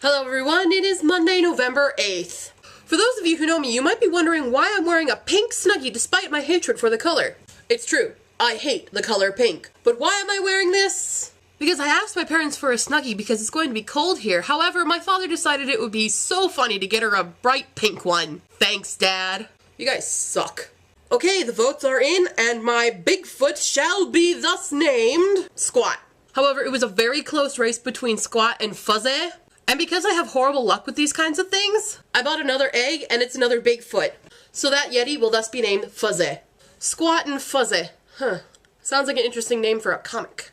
Hello everyone, it is Monday, November 8th. For those of you who know me, you might be wondering why I'm wearing a pink Snuggie despite my hatred for the color. It's true, I hate the color pink. But why am I wearing this? Because I asked my parents for a Snuggie because it's going to be cold here. However, my father decided it would be so funny to get her a bright pink one. Thanks, Dad. You guys suck. Okay, the votes are in, and my Bigfoot shall be thus named Squat. However, it was a very close race between Squat and Fuzzy. And because I have horrible luck with these kinds of things, I bought another egg and it's another Bigfoot. So that Yeti will thus be named Fuzzy. Squat and Fuzzy. Huh. Sounds like an interesting name for a comic.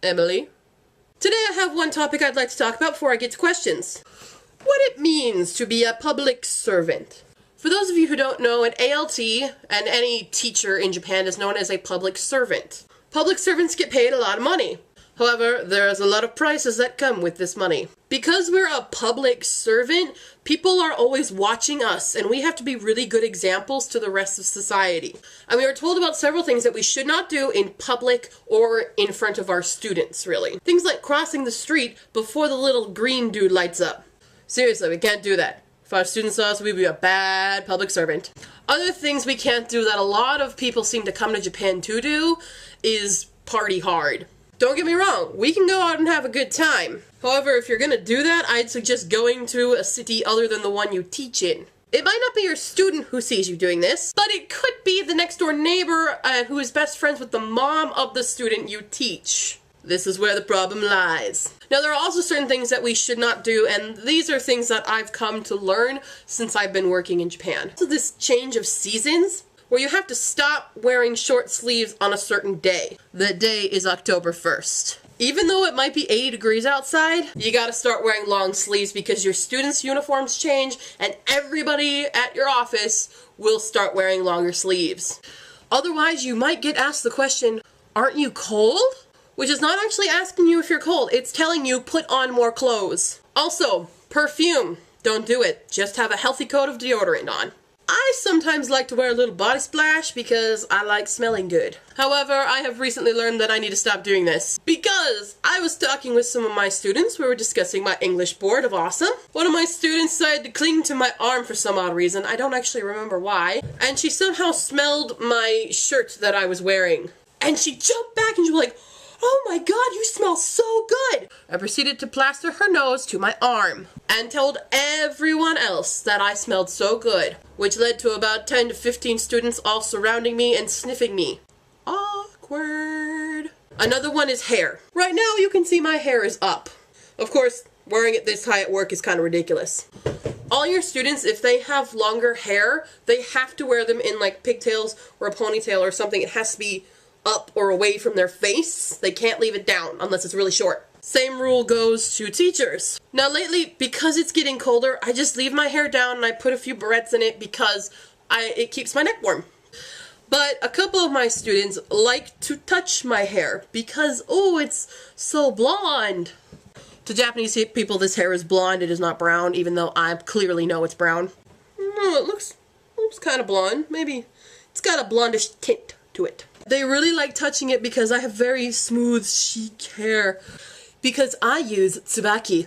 Emily? Today I have one topic I'd like to talk about before I get to questions. What it means to be a public servant. For those of you who don't know, an ALT and any teacher in Japan is known as a public servant. Public servants get paid a lot of money. However, there's a lot of prices that come with this money. Because we're a public servant, people are always watching us, and we have to be really good examples to the rest of society. And we are told about several things that we should not do in public or in front of our students, really. Things like crossing the street before the little green dude lights up. Seriously, we can't do that. If our students saw us, we'd be a bad public servant. Other things we can't do that a lot of people seem to come to Japan to do is party hard. Don't get me wrong, we can go out and have a good time. However, if you're gonna do that, I'd suggest going to a city other than the one you teach in. It might not be your student who sees you doing this, but it could be the next door neighbor who is best friends with the mom of the student you teach. This is where the problem lies. Now, there are also certain things that we should not do, and these are things that I've come to learn since I've been working in Japan. So this change of seasons, where you have to stop wearing short sleeves on a certain day. The day is October 1st. Even though it might be 80 degrees outside, you gotta start wearing long sleeves because your students' uniforms change and everybody at your office will start wearing longer sleeves. Otherwise, you might get asked the question, aren't you cold? Which is not actually asking you if you're cold, it's telling you put on more clothes. Also, perfume. Don't do it. Just have a healthy coat of deodorant on. I sometimes like to wear a little body splash because I like smelling good. However, I have recently learned that I need to stop doing this because I was talking with some of my students. We were discussing my English board of awesome. One of my students decided to cling to my arm for some odd reason. I don't actually remember why. And she somehow smelled my shirt that I was wearing. And she jumped back and she was like, "Oh my god, you smell so good!" I proceeded to plaster her nose to my arm and told everyone else that I smelled so good, which led to about 10 to 15 students all surrounding me and sniffing me. Awkward. Another one is hair. Right now you can see my hair is up. Of course, wearing it this high at work is kind of ridiculous. All your students, if they have longer hair, they have to wear them in like pigtails or a ponytail or something. It has to be up or away from their face. They can't leave it down unless it's really short. Same rule goes to teachers. Now lately, because it's getting colder, I just leave my hair down and I put a few barrettes in it because it keeps my neck warm. But a couple of my students like to touch my hair because, oh, it's so blonde. To Japanese people, this hair is blonde, it is not brown, even though I clearly know it's brown. No, it looks kind of blonde. Maybe it's got a blondish tint to it. They really like touching it because I have very smooth, chic hair. Because I use Tsubaki.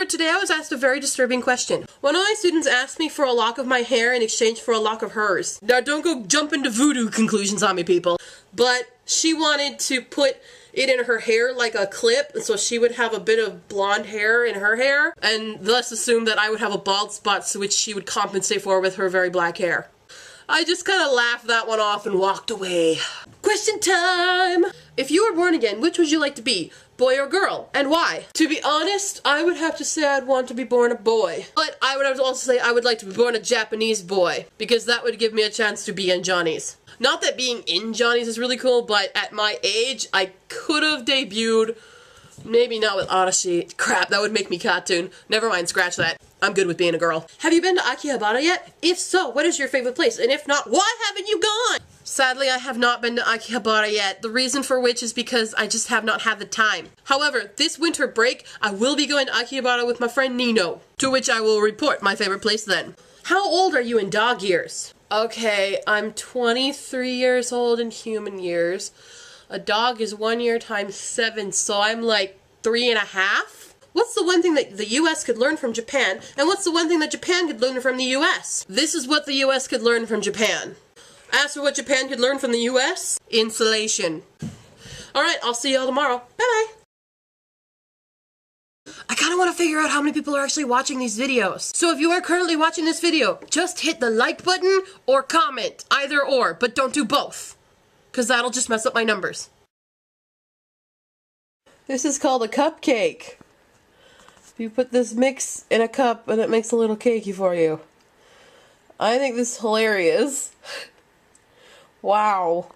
Today I was asked a very disturbing question. One of my students asked me for a lock of my hair in exchange for a lock of hers. Now don't go jump into voodoo conclusions on me, people. But she wanted to put it in her hair like a clip, so she would have a bit of blonde hair in her hair, and thus assume that I would have a bald spot, which she would compensate for with her very black hair. I just kind of laughed that one off and walked away. Question time! If you were born again, which would you like to be? Boy or girl? And why? To be honest, I would have to say I'd want to be born a boy. But I would have to also say I would like to be born a Japanese boy, because that would give me a chance to be in Johnny's. Not that being in Johnny's is really cool, but at my age, I could have debuted. Maybe not with Arashi. Crap, that would make me cartoon. Never mind, scratch that. I'm good with being a girl. Have you been to Akihabara yet? If so, what is your favorite place? And if not, why haven't you gone? Sadly, I have not been to Akihabara yet. The reason for which is because I just have not had the time. However, this winter break, I will be going to Akihabara with my friend Nino, to which I will report my favorite place then. How old are you in dog years? Okay, I'm 23 years old in human years. A dog is 1 year times 7, so I'm like 3.5. What's the one thing that the US could learn from Japan, and what's the one thing that Japan could learn from the US? This is what the US could learn from Japan. As for what Japan could learn from the US, insulation. Alright, I'll see y'all tomorrow. Bye-bye. I kind of want to figure out how many people are actually watching these videos. So if you are currently watching this video, just hit the like button or comment, either or, but don't do both. Because that'll just mess up my numbers. This is called a cupcake. You put this mix in a cup and it makes a little cakey for you. I think this is hilarious. Wow.